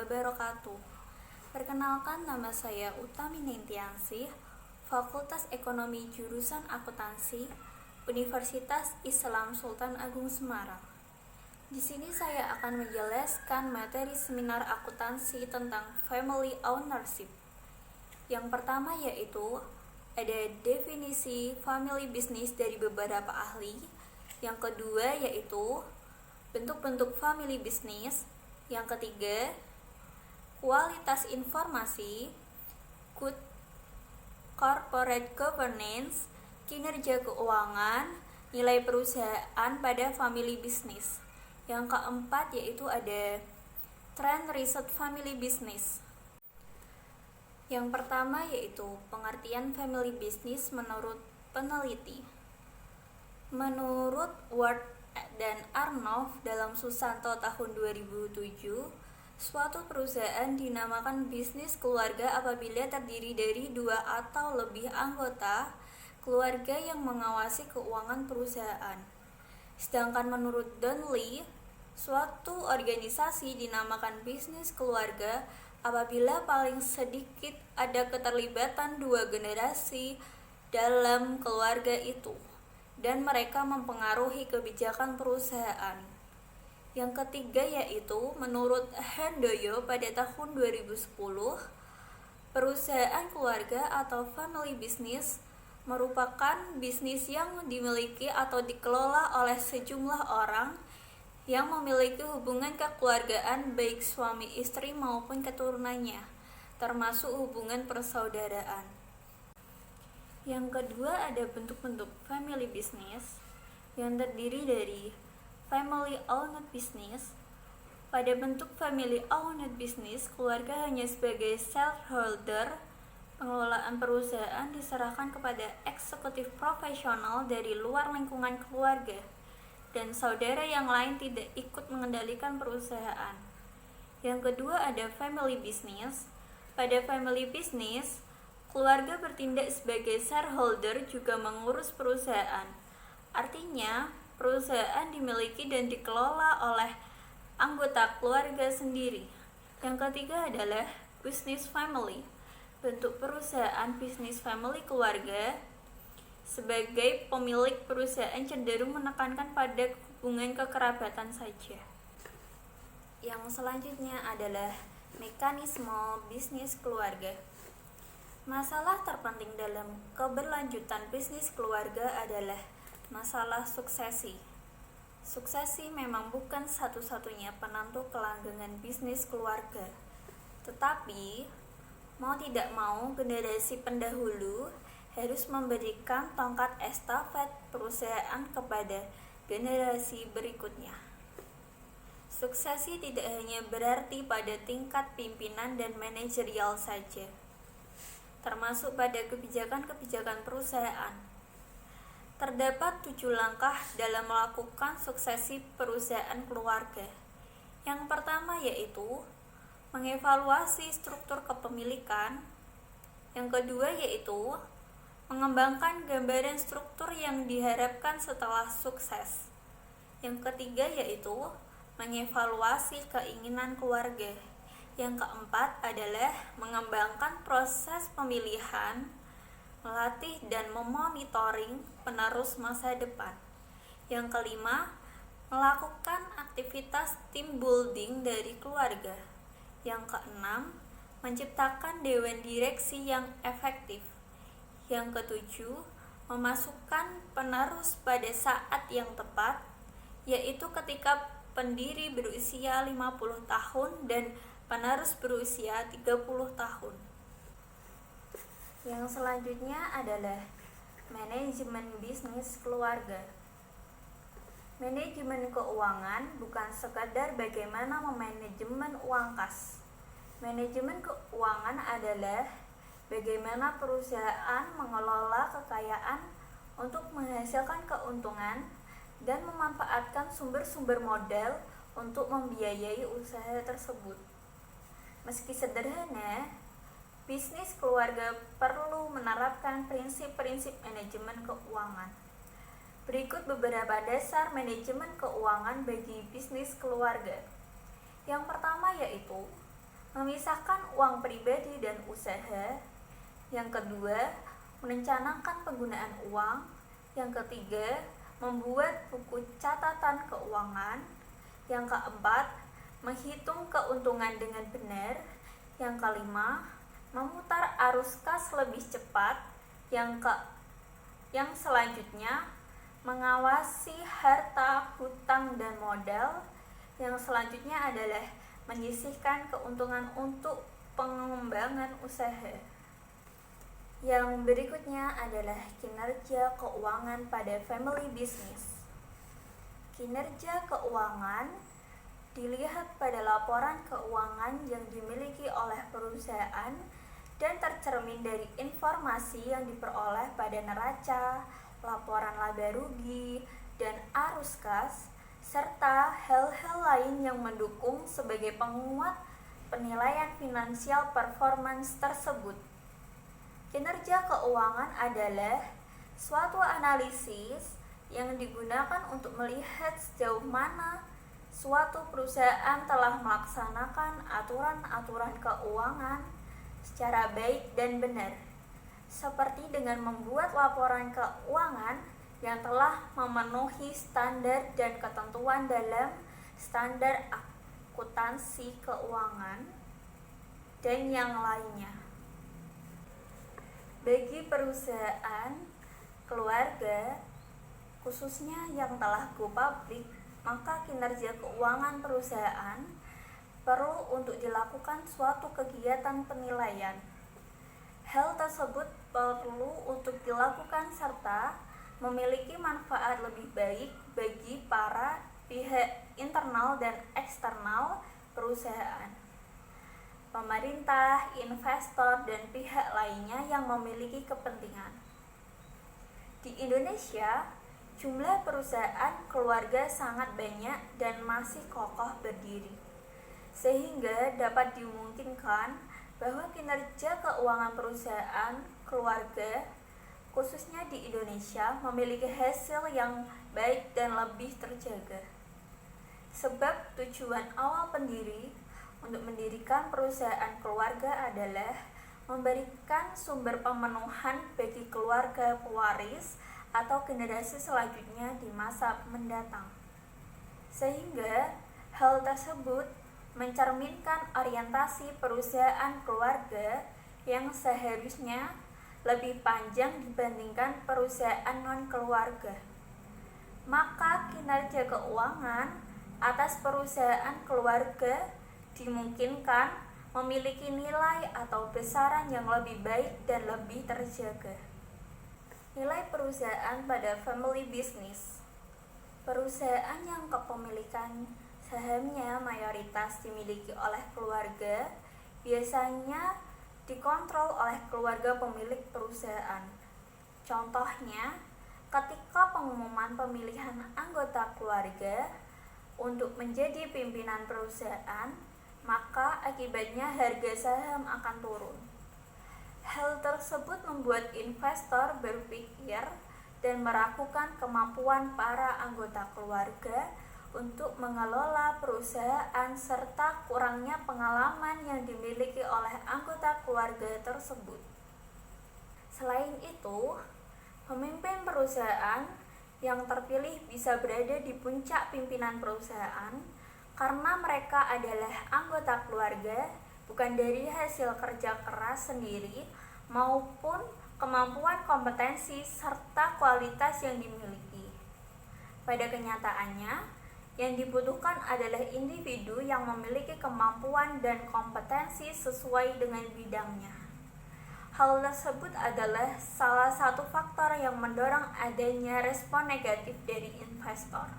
wabarakatuh. Perkenalkan, nama saya Utami Nintiansih, Fakultas Ekonomi Jurusan Akuntansi, Universitas Islam Sultan Agung Semarang. Di sini saya akan menjelaskan materi seminar akuntansi tentang family ownership. Yang pertama yaitu ada definisi family business dari beberapa ahli. Yang kedua yaitu bentuk-bentuk family business. Yang ketiga, kualitas informasi, good corporate governance, kinerja keuangan, nilai perusahaan pada family business. Yang keempat yaitu ada trend research family business. Yang pertama yaitu pengertian family business menurut peneliti. Menurut Ward dan Arnold dalam Susanto tahun 2007, suatu perusahaan dinamakan bisnis keluarga apabila terdiri dari 2 atau lebih anggota keluarga yang mengawasi keuangan perusahaan. Sedangkan menurut Donnelly, suatu organisasi dinamakan bisnis keluarga apabila paling sedikit ada keterlibatan 2 generasi dalam keluarga itu dan mereka mempengaruhi kebijakan perusahaan. Yang ketiga yaitu menurut Handoyo pada tahun 2010, perusahaan keluarga atau family business merupakan bisnis yang dimiliki atau dikelola oleh sejumlah orang yang memiliki hubungan kekeluargaan baik suami istri maupun keturunannya, termasuk hubungan persaudaraan. Yang kedua ada bentuk-bentuk family business yang terdiri dari family owned business. Pada bentuk family owned business, keluarga hanya sebagai shareholder. Pengelolaan perusahaan diserahkan kepada eksekutif profesional dari luar lingkungan keluarga, dan saudara yang lain tidak ikut mengendalikan perusahaan. Yang kedua ada family business. Pada family business, keluarga bertindak sebagai shareholder juga mengurus perusahaan. Artinya, perusahaan dimiliki dan dikelola oleh anggota keluarga sendiri. Yang ketiga adalah business family. Bentuk perusahaan bisnis family keluarga sebagai pemilik perusahaan cenderung menekankan pada hubungan kekerabatan saja. Yang selanjutnya adalah mekanisme bisnis keluarga. Masalah terpenting dalam keberlanjutan bisnis keluarga adalah masalah suksesi. Suksesi memang bukan satu-satunya penentu kelanggengan bisnis keluarga, tetapi mau tidak mau generasi pendahulu harus memberikan tongkat estafet perusahaan kepada generasi berikutnya. Suksesi tidak hanya berarti pada tingkat pimpinan dan manajerial saja, termasuk pada kebijakan-kebijakan perusahaan. Terdapat 7 langkah dalam melakukan suksesi perusahaan keluarga. Yang pertama yaitu mengevaluasi struktur kepemilikan. Yang kedua yaitu mengembangkan gambaran struktur yang diharapkan setelah sukses. Yang ketiga yaitu mengevaluasi keinginan keluarga. Yang keempat adalah mengembangkan proses pemilihan, melatih dan memonitoring penerus masa depan. Yang kelima, melakukan aktivitas team building dari keluarga. Yang keenam, menciptakan dewan direksi yang efektif. Yang ketujuh, memasukkan penerus pada saat yang tepat, yaitu ketika pendiri berusia 50 tahun dan penerus berusia 30 tahun. Yang selanjutnya adalah manajemen bisnis keluarga. Manajemen keuangan bukan sekadar bagaimana memanajemen uang kas. Manajemen keuangan adalah bagaimana perusahaan mengelola kekayaan untuk menghasilkan keuntungan dan memanfaatkan sumber-sumber modal untuk membiayai usaha tersebut. Meski sederhana, bisnis keluarga perlu menerapkan prinsip-prinsip manajemen keuangan. Berikut beberapa dasar manajemen keuangan bagi bisnis keluarga. Yang pertama yaitu memisahkan uang pribadi dan usaha. Yang kedua, merencanakan penggunaan uang. Yang ketiga, membuat buku catatan keuangan. Yang keempat, menghitung keuntungan dengan benar. Yang kelima, memutar arus kas lebih cepat. Yang selanjutnya, mengawasi harta, hutang, dan modal. Yang selanjutnya adalah menyisihkan keuntungan untuk pengembangan usaha. Yang berikutnya adalah kinerja keuangan pada family business. Kinerja keuangan dilihat pada laporan keuangan yang dimiliki oleh perusahaan dan tercermin dari informasi yang diperoleh pada neraca, laporan laba rugi, dan arus kas, serta hal-hal lain yang mendukung sebagai penguat penilaian finansial performance tersebut. Kinerja keuangan adalah suatu analisis yang digunakan untuk melihat sejauh mana suatu perusahaan telah melaksanakan aturan-aturan keuangan secara baik dan benar, seperti dengan membuat laporan keuangan yang telah memenuhi standar dan ketentuan dalam standar akuntansi keuangan, dan yang lainnya. Bagi perusahaan keluarga, khususnya yang telah go public, maka kinerja keuangan perusahaan perlu untuk dilakukan suatu kegiatan penilaian. Hal tersebut perlu untuk dilakukan serta memiliki manfaat lebih baik bagi para pihak internal dan eksternal perusahaan, pemerintah, investor, dan pihak lainnya yang memiliki kepentingan. Di Indonesia, jumlah perusahaan keluarga sangat banyak dan masih kokoh berdiri, sehingga dapat dimungkinkan bahwa kinerja keuangan perusahaan keluarga, khususnya di Indonesia, memiliki hasil yang baik dan lebih terjaga. Sebab tujuan awal pendiri untuk mendirikan perusahaan keluarga adalah memberikan sumber pemenuhan bagi keluarga pewaris atau generasi selanjutnya di masa mendatang. Sehingga hal tersebut mencerminkan orientasi perusahaan keluarga yang seharusnya lebih panjang dibandingkan perusahaan non-keluarga. Maka kinerja keuangan atas perusahaan keluarga dimungkinkan memiliki nilai atau besaran yang lebih baik dan lebih terjaga. Nilai perusahaan pada family business. Perusahaan yang kepemilikan sahamnya mayoritas dimiliki oleh keluarga biasanya dikontrol oleh keluarga pemilik perusahaan. Contohnya, ketika pengumuman pemilihan anggota keluarga untuk menjadi pimpinan perusahaan, maka akibatnya harga saham akan turun. Hal tersebut membuat investor berpikir dan meragukan kemampuan para anggota keluarga untuk mengelola perusahaan serta kurangnya pengalaman yang dimiliki oleh anggota keluarga tersebut. Selain itu, pemimpin perusahaan yang terpilih bisa berada di puncak pimpinan perusahaan karena mereka adalah anggota keluarga, bukan dari hasil kerja keras sendiri maupun kemampuan, kompetensi, serta kualitas yang dimiliki. Pada kenyataannya, yang dibutuhkan adalah individu yang memiliki kemampuan dan kompetensi sesuai dengan bidangnya. Hal tersebut adalah salah satu faktor yang mendorong adanya respon negatif dari investor.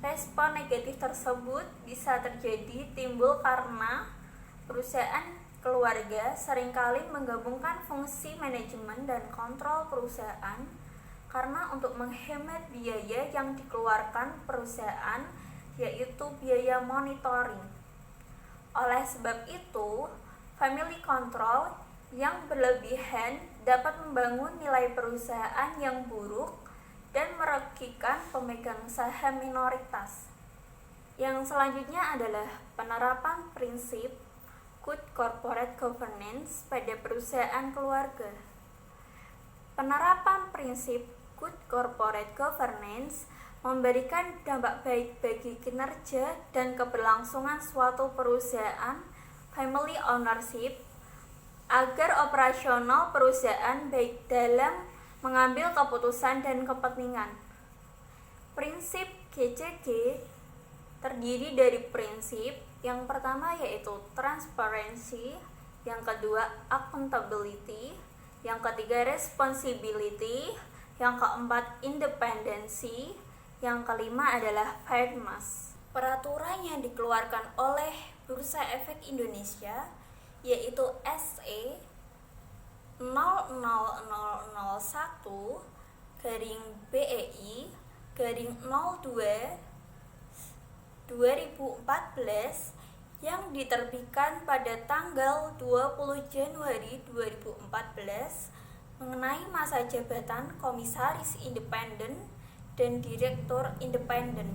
Respon negatif tersebut bisa terjadi timbul karena perusahaan keluarga seringkali menggabungkan fungsi manajemen dan kontrol perusahaan karena untuk menghemat biaya yang dikeluarkan perusahaan, yaitu biaya monitoring. Oleh sebab itu, family control yang berlebihan dapat membangun nilai perusahaan yang buruk dan merugikan pemegang saham minoritas. Yang selanjutnya adalah penerapan prinsip Good Corporate Governance pada perusahaan keluarga. Penerapan prinsip Good Corporate Governance memberikan dampak baik bagi kinerja dan keberlangsungan suatu perusahaan family ownership agar operasional perusahaan baik dalam mengambil keputusan dan kepentingan. Prinsip GCG terdiri dari prinsip yang pertama yaitu transparency, yang kedua accountability, yang ketiga responsibility, yang keempat independency, yang kelima adalah fairness. Peraturan yang dikeluarkan oleh Bursa Efek Indonesia yaitu SE 001/BEI/02/2014 yang diterbitkan pada tanggal 20 Januari 2014 mengenai masa jabatan komisaris independen dan direktur independen.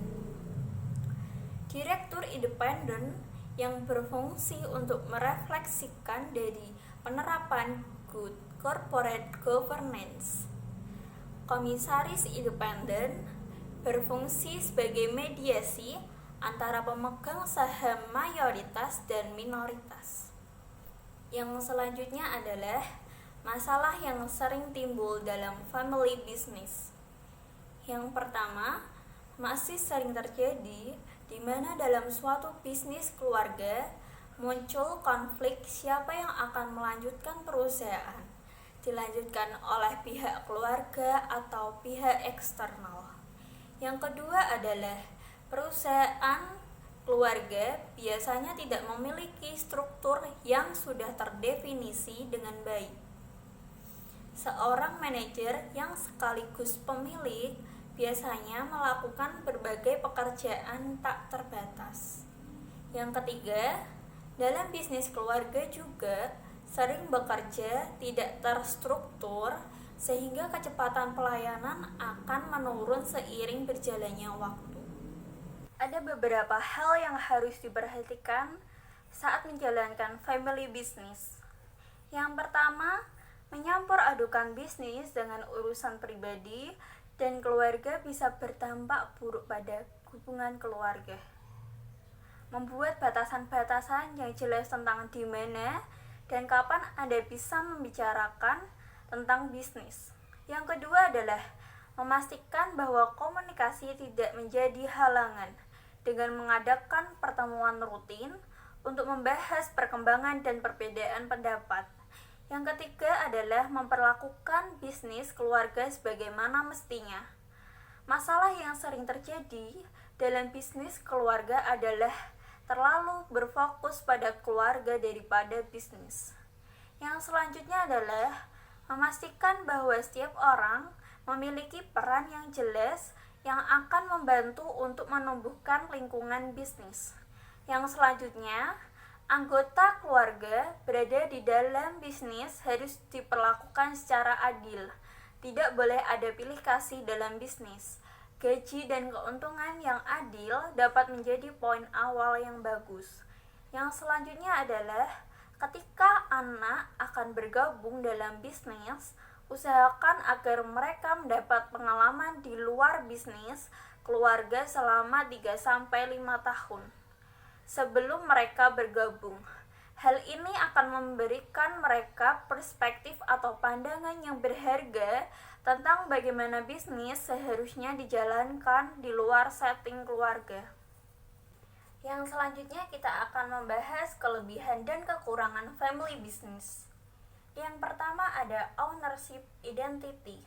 Direktur independen yang berfungsi untuk merefleksikan dari penerapan Good Corporate Governance. Komisaris independen berfungsi sebagai mediasi antara pemegang saham mayoritas dan minoritas. Yang selanjutnya adalah masalah yang sering timbul dalam family business. Yang pertama, masih sering terjadi di mana dalam suatu bisnis keluarga muncul konflik siapa yang akan melanjutkan perusahaan, dilanjutkan oleh pihak keluarga atau pihak eksternal. Yang kedua adalah perusahaan keluarga biasanya tidak memiliki struktur yang sudah terdefinisi dengan baik. Seorang manajer yang sekaligus pemilik biasanya melakukan berbagai pekerjaan tak terbatas. Yang ketiga, dalam bisnis keluarga juga sering bekerja tidak terstruktur sehingga kecepatan pelayanan akan menurun seiring berjalannya waktu. Ada beberapa hal yang harus diperhatikan saat menjalankan family business. Yang pertama, menyampur adukan bisnis dengan urusan pribadi dan keluarga bisa berdampak buruk pada hubungan keluarga. Membuat batasan-batasan yang jelas tentang di mana dan kapan Anda bisa membicarakan tentang bisnis. Yang kedua adalah memastikan bahwa komunikasi tidak menjadi halangan dengan mengadakan pertemuan rutin untuk membahas perkembangan dan perbedaan pendapat. Yang ketiga adalah memperlakukan bisnis keluarga sebagaimana mestinya. Masalah yang sering terjadi dalam bisnis keluarga adalah terlalu berfokus pada keluarga daripada bisnis. Yang selanjutnya adalah memastikan bahwa setiap orang memiliki peran yang jelas yang akan membantu untuk menumbuhkan lingkungan bisnis. Yang selanjutnya, anggota keluarga berada di dalam bisnis harus diperlakukan secara adil. Tidak boleh ada pilih kasih dalam bisnis. Gaji dan keuntungan yang adil dapat menjadi poin awal yang bagus. Yang selanjutnya adalah ketika anak akan bergabung dalam bisnis, usahakan agar mereka mendapat pengalaman di luar bisnis keluarga selama 3-5 tahun sebelum mereka bergabung. Hal ini akan memberikan mereka perspektif atau pandangan yang berharga tentang bagaimana bisnis seharusnya dijalankan di luar setting keluarga. Yang selanjutnya kita akan membahas kelebihan dan kekurangan family business. Yang pertama ada ownership identity.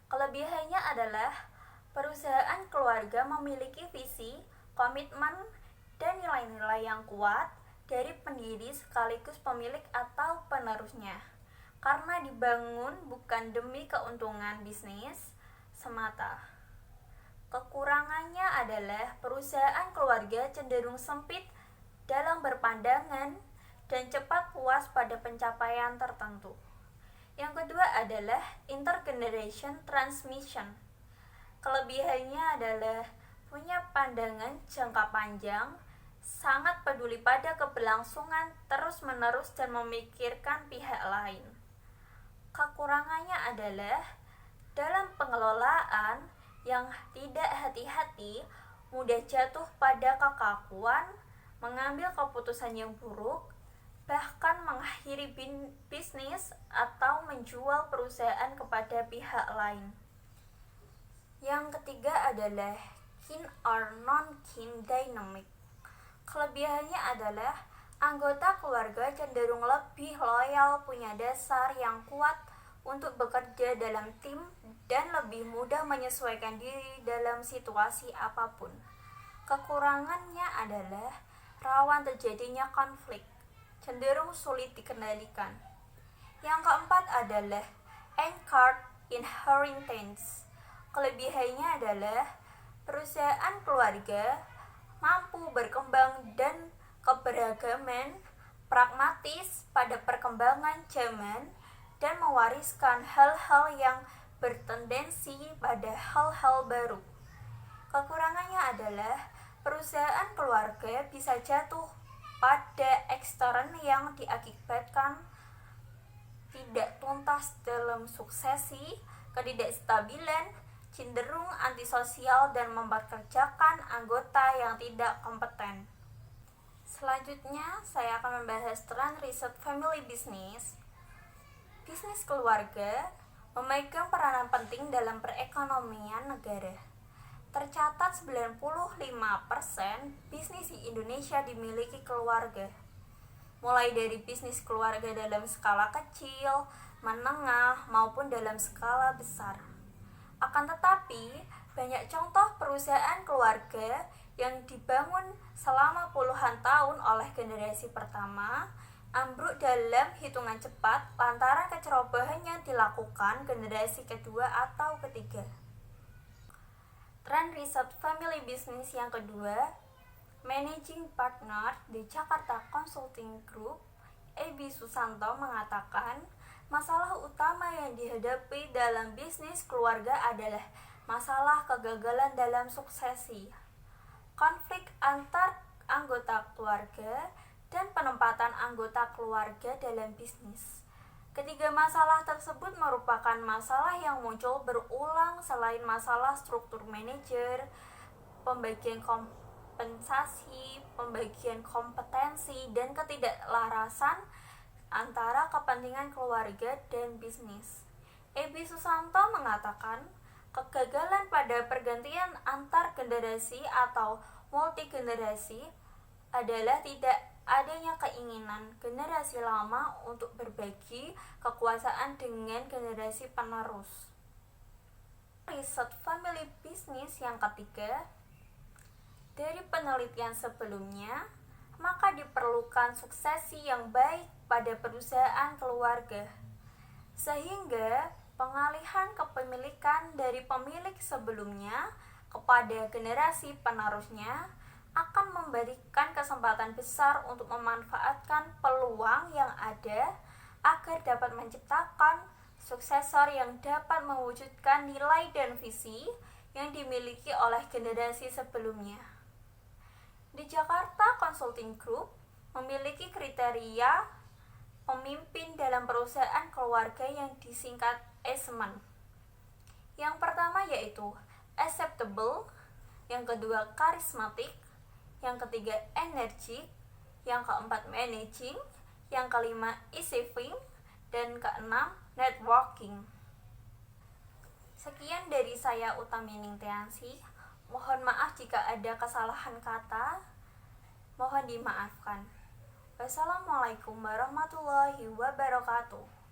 Kelebihannya adalah perusahaan keluarga memiliki visi, komitmen, dan nilai-nilai yang kuat dari pendiri sekaligus pemilik atau penerusnya, karena dibangun bukan demi keuntungan bisnis semata. Kekurangannya adalah perusahaan keluarga cenderung sempit dalam berpandangan dan cepat puas pada pencapaian tertentu. Yang kedua adalah intergeneration transmission. Kelebihannya adalah punya pandangan jangka panjang sangat peduli pada keberlangsungan terus-menerus dan memikirkan pihak lain. Kekurangannya adalah dalam pengelolaan yang tidak hati-hati, mudah jatuh pada kekakuan, mengambil keputusan yang buruk, bahkan mengakhiri bisnis atau menjual perusahaan kepada pihak lain. Yang ketiga adalah kin or non-kin dynamic. Kelebihannya adalah anggota keluarga cenderung lebih loyal, punya dasar yang kuat untuk bekerja dalam tim, dan lebih mudah menyesuaikan diri dalam situasi apapun. Kekurangannya adalah rawan terjadinya konflik, cenderung sulit dikendalikan. Yang keempat adalah anchored inheritance. Kelebihannya adalah perusahaan keluarga mampu berkembang dan keberagaman, pragmatis pada perkembangan zaman, dan mewariskan hal-hal yang bertendensi pada hal-hal baru. Kekurangannya adalah perusahaan keluarga bisa jatuh pada ekstern yang diakibatkan tidak tuntas dalam suksesi, ketidakstabilan, cenderung antisosial, dan mempekerjakan anggota yang tidak kompeten. Selanjutnya, saya akan membahas tren riset family business. Bisnis keluarga memegang peranan penting dalam perekonomian negara. Tercatat 95% bisnis di Indonesia dimiliki keluarga. Mulai dari bisnis keluarga dalam skala kecil, menengah, maupun dalam skala besar. Akan tetapi, banyak contoh perusahaan keluarga yang dibangun selama puluhan tahun oleh generasi pertama ambruk dalam hitungan cepat lantaran kecerobohan yang dilakukan generasi kedua atau ketiga. Tren riset family business yang kedua, Managing Partner di Jakarta Consulting Group, AB Susanto mengatakan, masalah utama yang dihadapi dalam bisnis keluarga adalah masalah kegagalan dalam suksesi, konflik antar anggota keluarga, dan penempatan anggota keluarga dalam bisnis. Ketiga masalah tersebut merupakan masalah yang muncul berulang selain masalah struktur manajer, pembagian kompensasi, pembagian kompetensi, dan ketidaklarasan antara kepentingan keluarga dan bisnis. Ebi Susanto mengatakan, kegagalan pada pergantian antar generasi atau multigenerasi adalah tidak adanya keinginan generasi lama untuk berbagi kekuasaan dengan generasi penerus. Riset family business yang ketiga, dari penelitian sebelumnya, maka diperlukan suksesi yang baik pada perusahaan keluarga, sehingga pengalihan kepemilikan dari pemilik sebelumnya kepada generasi penerusnya akan memberikan kesempatan besar untuk memanfaatkan peluang yang ada agar dapat menciptakan suksesor yang dapat mewujudkan nilai dan visi yang dimiliki oleh generasi sebelumnya. Di Jakarta Consulting Group memiliki kriteria pemimpin dalam perusahaan keluarga yang disingkat ASEMAN. Yang pertama yaitu acceptable, yang kedua charismatic, yang ketiga energik, yang keempat managing, yang kelima achieving, dan keenam networking. Sekian dari saya, Utami Ningtyasih. Mohon maaf jika ada kesalahan kata, mohon dimaafkan. Wassalamualaikum warahmatullahi wabarakatuh.